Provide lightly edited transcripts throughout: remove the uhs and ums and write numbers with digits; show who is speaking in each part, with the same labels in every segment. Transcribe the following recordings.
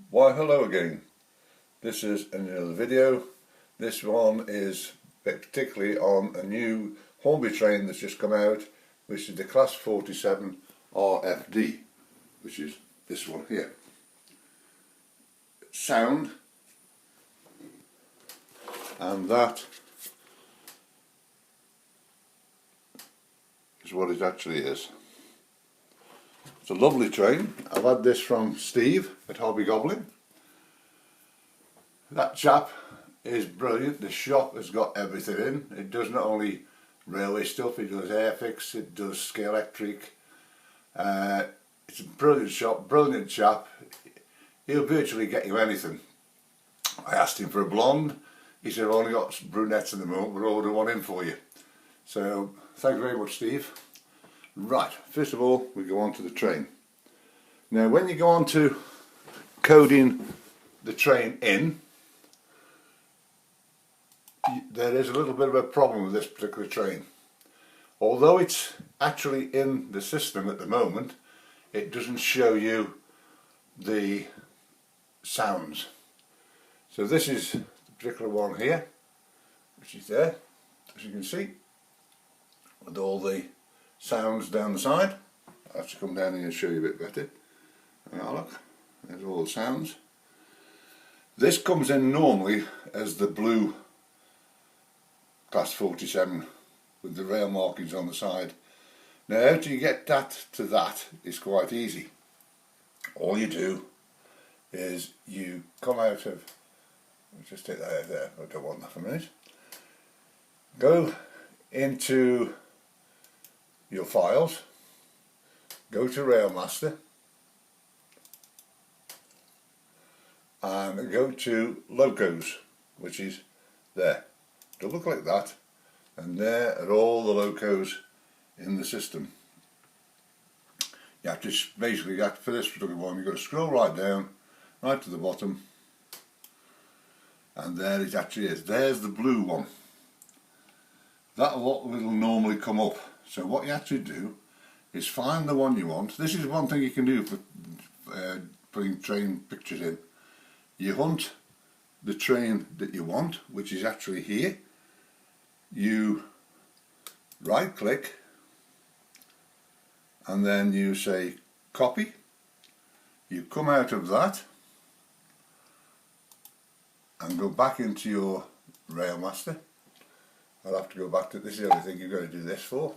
Speaker 1: Why hello again. This is another video. This one is particularly on a new Hornby train that's just come out, which is the Class 47 RFD, which is this one here. Sound, and that is what it actually is. It's a lovely train. I've had this from Steve at Hobby Goblin. That chap is brilliant. The shop has got everything in. It does not only railway stuff, it does airfix, it does Scalextric. It's a brilliant shop, brilliant chap. He'll virtually get you anything. I asked him for a blonde. He said, I've only got brunettes at the moment, we'll order one in for you. So, thank you very much, Steve. Right, first of all, we go on to the train. Now, when you go on to coding the train in, there is a little bit of a problem with this particular train. Although it's actually in the system at the moment, it doesn't show you the sounds. So this is the particular one here, which is there, as you can see, with all the sounds down the side. I'll have to come down here and show you a bit better. Now look, there's all the sounds. This comes in normally as the blue Class 47 with the rail markings on the side. Now how do you get that to that is quite easy. All you do is you come out of, let's just take that out there, I don't want that for a minute. Go into your files, go to Railmaster and go to locos, which is there. Double click that and there are all the locos in the system. You have to basically, for this particular one, you've got to scroll right down, right to the bottom, and there it actually is. There's the blue one. That's what will normally come up. So what you actually do is find the one you want. This is one thing you can do for putting train pictures in. You hunt the train that you want, which is actually here. You right click and then you say copy. You come out of that and go back into your Railmaster. I'll have to go back to, this is the only thing you've got to do this for.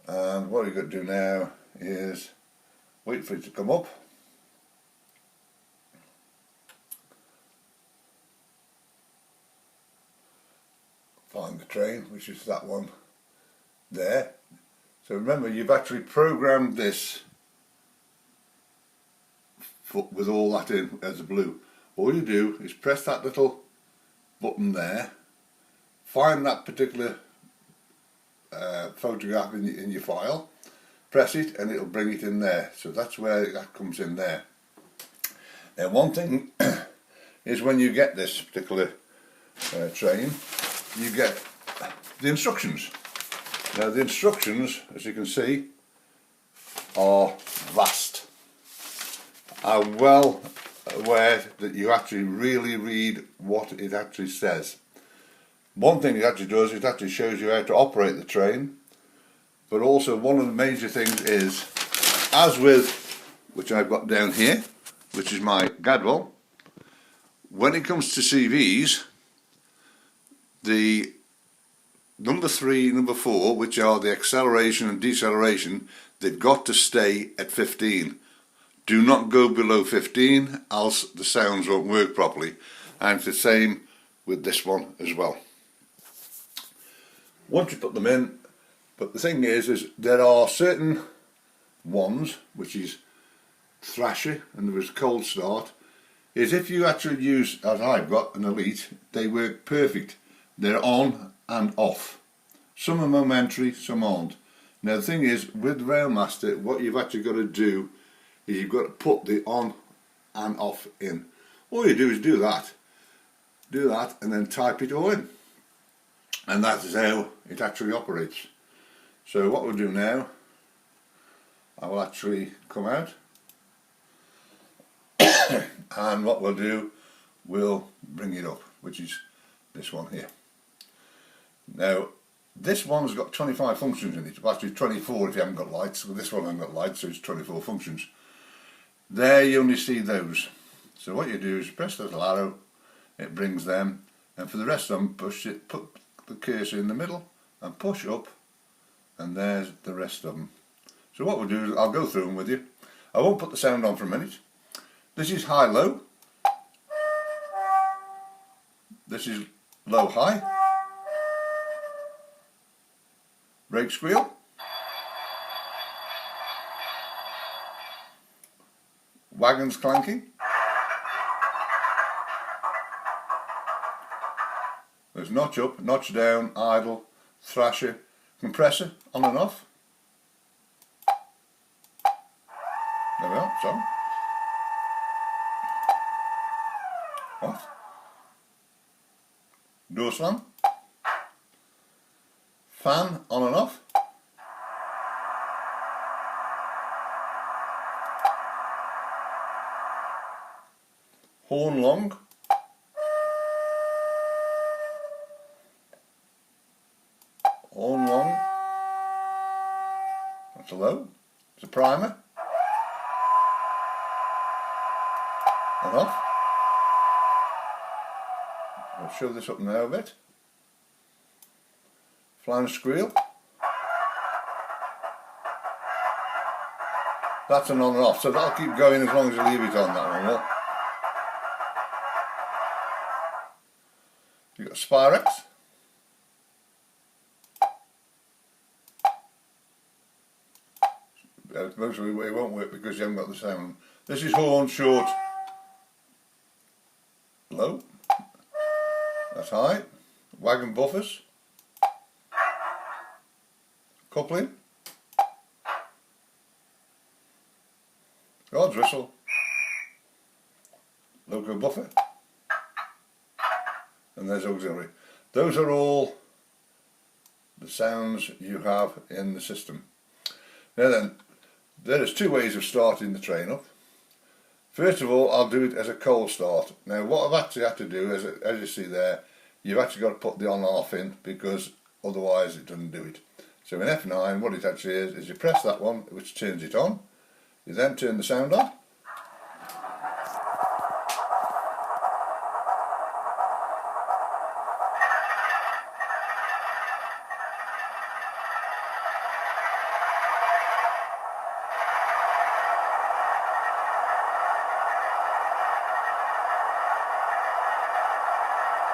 Speaker 1: And what you've got to do now is wait for it to come up. Find the train, which is that one there. So remember, you've actually programmed this with all that in as a blue. All you do is press that little button there, find that particular photograph in your file, press it and it'll bring it in there. So that's where that comes in there. Now one thing is when you get this particular train, you get the instructions. Now the instructions, as you can see, are vast. I'm well aware that you actually really read what it actually says. One thing it actually does, it actually shows you how to operate the train, but also one of the major things is, as with, which I've got down here, which is my Gadwell, when it comes to CVs, the number 3, number 4, which are the acceleration and deceleration, they've got to stay at 15. Do not go below 15, else the sounds won't work properly. And it's the same with this one as well. Once you put them in, but the thing is there are certain ones, which is Thrasher and there is Cold Start, is if you actually use, as I've got, an Elite, they work perfect. They're on and off. Some are momentary, some aren't. Now the thing is, with Railmaster, what you've actually got to do is you've got to put the on and off in. All you do is do that, and then type it all in. And that is how it actually operates. So what we'll do now, I will actually come out and what we'll do, we'll bring it up, which is this one here. Now this one's got 25 functions in it, well, actually 24 if you haven't got lights, so this one hasn't got lights, so it's 24 functions. There you only see those. So what you do is press the little arrow, it brings them, and for the rest of them put the cursor in the middle and push up, and there's the rest of them. So what we'll do is I'll go through them with you. I won't put the sound on for a minute. This is high-low. This is low-high. Brake squeal. Wagons clanking. There's notch up, notch down, idle, thrasher, compressor, on and off. There we are, sorry. Off. Door slam. Fan, on and off. Horn long. Horn long. That's a low. It's a primer. And off. I'll show this up now a bit. Flange squeal. That's an on and off, so that'll keep going as long as you leave it on, that one will. You've got Spirex. Mostly it won't work because you haven't got the sound. This is horn short, low, that's high, wagon buffers, coupling, guards whistle, loco buffer, and there's auxiliary. Those are all the sounds you have in the system. Now then, there is two ways of starting the train up. First of all, I'll do it as a cold start. Now what I've actually had to do, as you see there, you've actually got to put the on and off in because otherwise it doesn't do it. So in F9 what it actually is you press that one which turns it on, you then turn the sound on.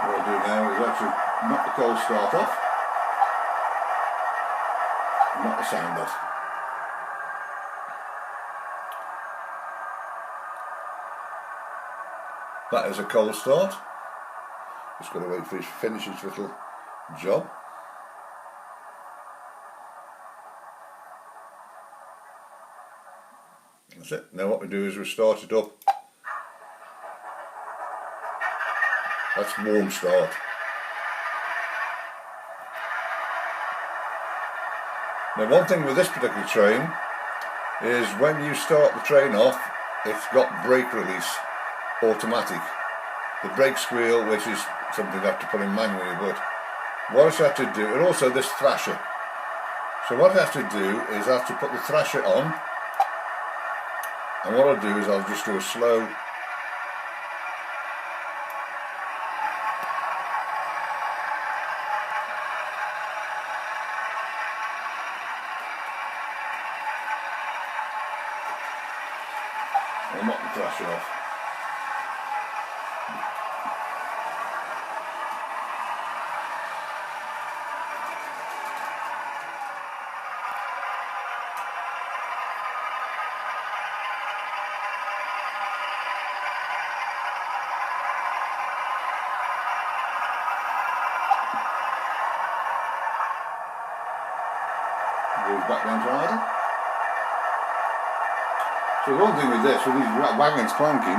Speaker 1: What I'll do now is actually knock the cold start off, and knock the sound off. That is a cold start. Just got to wait for it to finish its little job. That's it. Now what we do is we start it up. That's warm start. Now one thing with this particular train is when you start the train off, it's got brake release automatic. The brake squeal, which is something you have to put in manually, but what I have to do, and also this thrasher. So what I have to do is I have to put the thrasher on, and what I'll do is I'll just do a slow I'll knock the thrasher off. Goes back down to idle. So one thing with this, with these wagons clanking,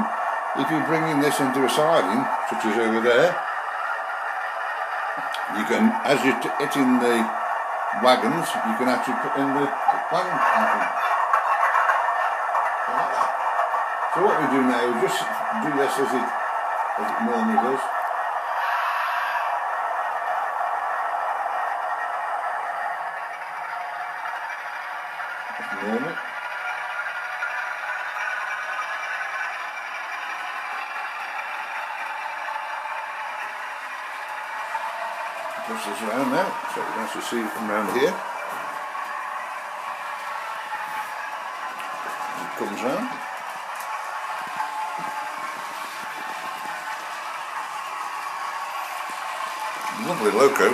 Speaker 1: if you're bringing this into a siding, such as over there, you can, as you're hitting the wagons, you can actually put in the wagon clanking. Like that. So So what we do now is just do this as it normally does. That's normal. Push this around now, so you can actually see it from around here. As it comes round. Lovely loco.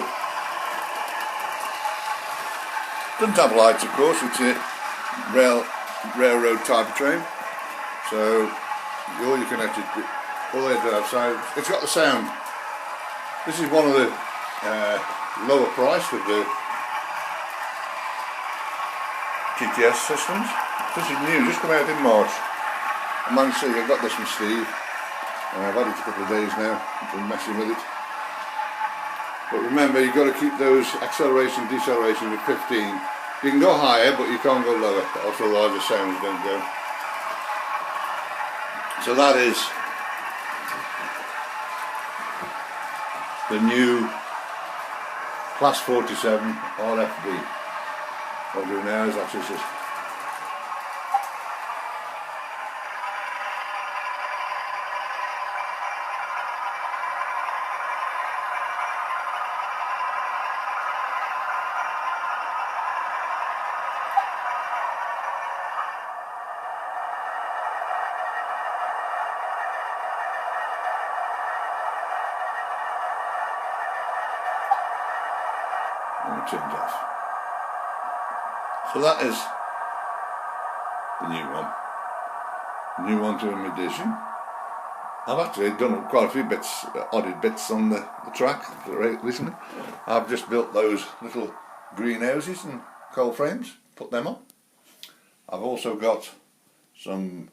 Speaker 1: Doesn't have lights, of course. It's a railroad type of train. So all you can actually do, all they do outside. It's got the sound. This is one of the lower priced of the TTS systems. This is new, just come out in March. I managed to see, I got this from Steve. I've had it a couple of days now, I've been messing with it. But remember, you've got to keep those acceleration, deceleration at 15. You can go higher, but you can't go lower, else otherwise the sounds don't go. So that is the new Class 47 RFD. What I'll do now is actually just turned off. So that is the new one. New one to an edition. I've actually done quite a few bits, odded bits on the track recently. I've just built those little greenhouses and coal frames, put them on. I've also got some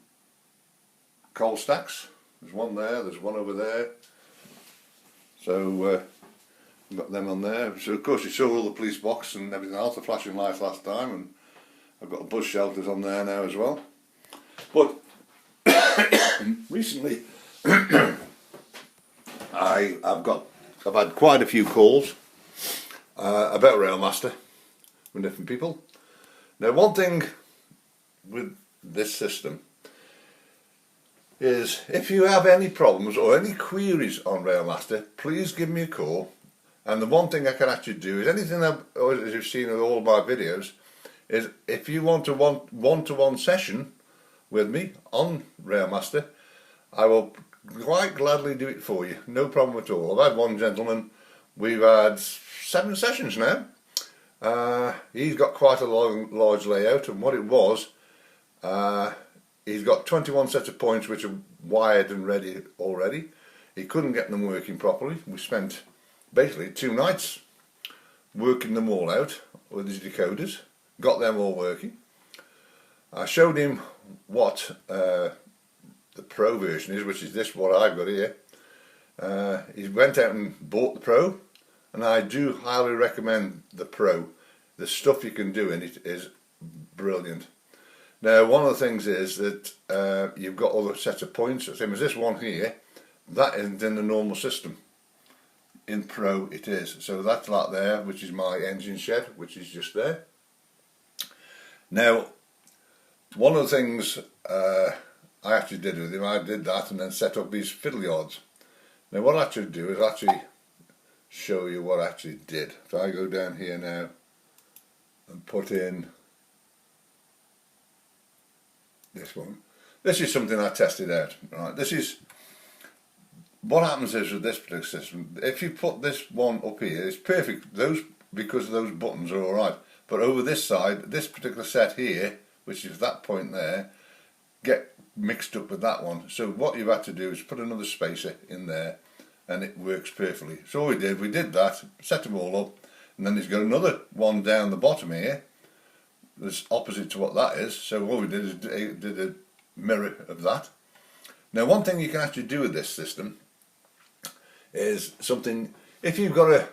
Speaker 1: coal stacks. There's one there, there's one over there. So got them on there. So of course you saw all the police box and everything else, the flashing lights last time, and I've got the bus shelters on there now as well. But recently I've had quite a few calls about Railmaster from different people. Now one thing with this system is if you have any problems or any queries on Railmaster, please give me a call. And the one thing I can actually do is anything as you've seen in all my videos is if you want a one-to-one session with me on Railmaster, I will quite gladly do it for you, no problem at all. I've had one gentleman, we've had 7 sessions now. He's got quite a large layout, and what it was, he's got 21 sets of points which are wired and ready already. He couldn't get them working properly. We spent basically 2 nights working them all out with his decoders, got them all working. I showed him what the Pro version is, which is this what I've got here. He went out and bought the Pro, and I do highly recommend the Pro. The stuff you can do in it is brilliant. Now one of the things is that you've got other sets of points, same as this one here, that isn't in the normal system. In Pro it is. So that's like there, which is my engine shed, which is just there. Now one of the things I actually did with him, I did that and then set up these fiddle yards. Now what I actually do is actually show you what I actually did. If I go down here now and put in this one, this is something I tested out. Right, this is what happens is with this particular system, if you put this one up here, it's perfect, because those buttons are alright, but over this side, this particular set here, which is that point there, get mixed up with that one. So what you've had to do is put another spacer in there and it works perfectly. So all we did that, set them all up, and then there's got another one down the bottom here that's opposite to what that is. So what we did is did a mirror of that. Now one thing you can actually do with this system is something, if you've got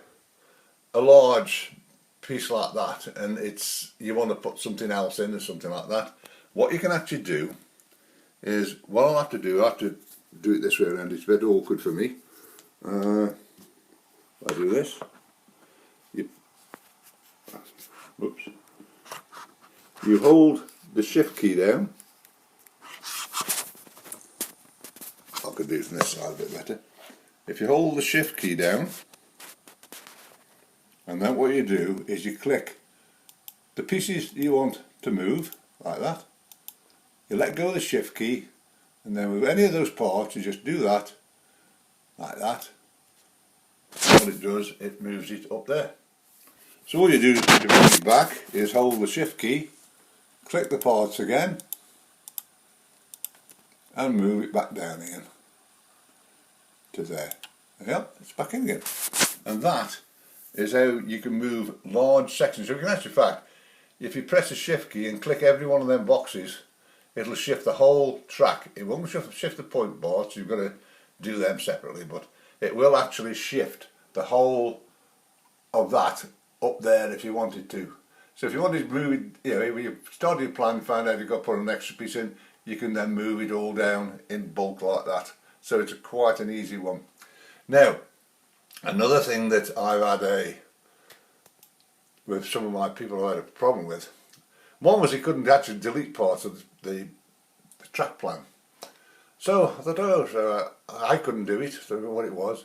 Speaker 1: a large piece like that and you want to put something else in or something like that, what you can actually do is what I'll have to do. I have to do it this way around. It's a bit awkward for me. I do this. Oops. You hold the shift key down. I could do it from this side a bit better. If you hold the shift key down, and then what you do is you click the pieces you want to move, like that. You let go of the shift key, and then with any of those parts you just do that, like that. What it does, it moves it up there. So all you do to bring it back is hold the shift key, click the parts again, and move it back down again to there. Yep, it's back in again. And that is how you can move large sections. So you can actually, in fact, if you press the shift key and click every one of them boxes, it'll shift the whole track. It won't shift the point boards, so you've got to do them separately, but it will actually shift the whole of that up there if you wanted to. So if you wanted to move it, you know, if you started your plan, found out you've got to put an extra piece in, you can then move it all down in bulk like that. So it's quite an easy one. Now, another thing that I've had with some of my people I've had a problem with, one was he couldn't actually delete parts of the track plan. So I thought, oh, so I couldn't do it, so I don't know what it was.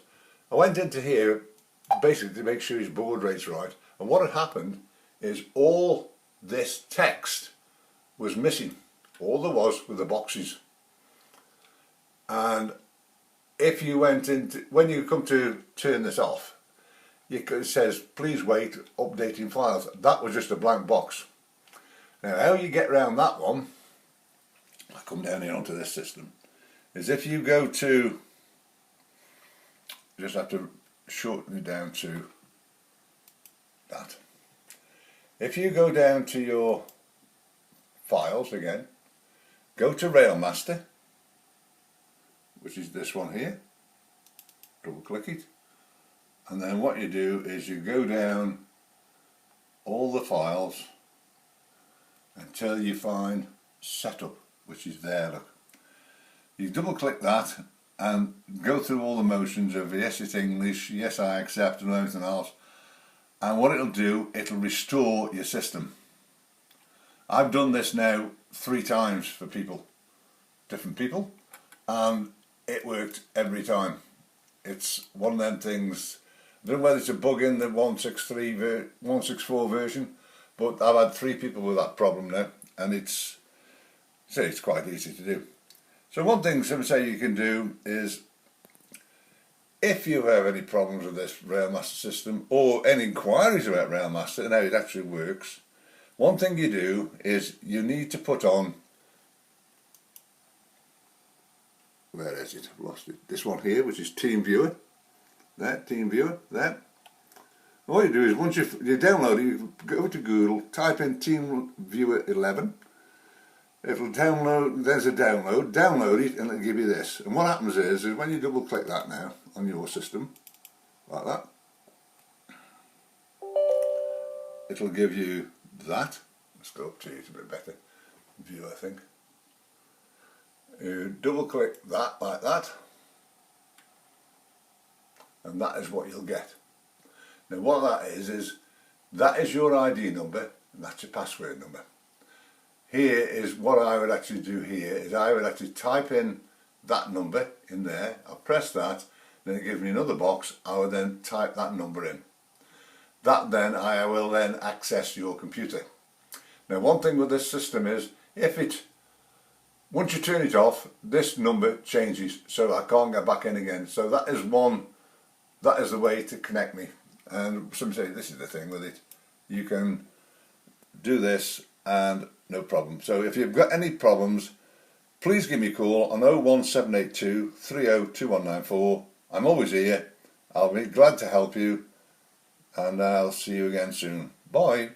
Speaker 1: I went into here basically to make sure his baud rate's right, and what had happened is all this text was missing. All there was were the boxes. And if you went into, when you come to turn this off, it says please wait, updating files. That was just a blank box. Now how you get around that one, I come down here onto this system, is if you go to, just have to shorten it down to that. If you go down to your files again, go to Railmaster, which is this one here, double click it, and then what you do is you go down all the files until you find setup, which is there, look. You double click that and go through all the motions of yes it's English, yes I accept, and everything else, and what it'll do, it'll restore your system. I've done this now 3 times for people, different people, and it worked every time. It's one of them things, I don't know whether it's a bug in the 164 version, but I've had 3 people with that problem now, and it's quite easy to do. So one thing say you can do is, if you have any problems with this Railmaster system or any inquiries about Railmaster and how it actually works, one thing you do is you need to put on, where is it? I've lost it. This one here, which is Team Viewer. There, Team Viewer, there. And what you do is once you download it, you go to Google, type in Team Viewer 11. It'll download, there's a download it and it'll give you this. And what happens is when you double click that now on your system, like that, it'll give you that. Let's go up to it a bit better view, I think. You double click that like that, and that is what you'll get. Now what that is that is your ID number and that's your password number. Here is what I would actually do here, is I would actually type in that number in there, I'll press that, then it gives me another box, I will then type that number in. That then, I will then access your computer. Now one thing with this system is, once you turn it off, this number changes, so I can't get back in again. So that is the way to connect me. And some say this is the thing with it, you can do this and no problem. So if you've got any problems, please give me a call on 01782 302194. I'm always here. I'll be glad to help you, and I'll see you again soon. Bye.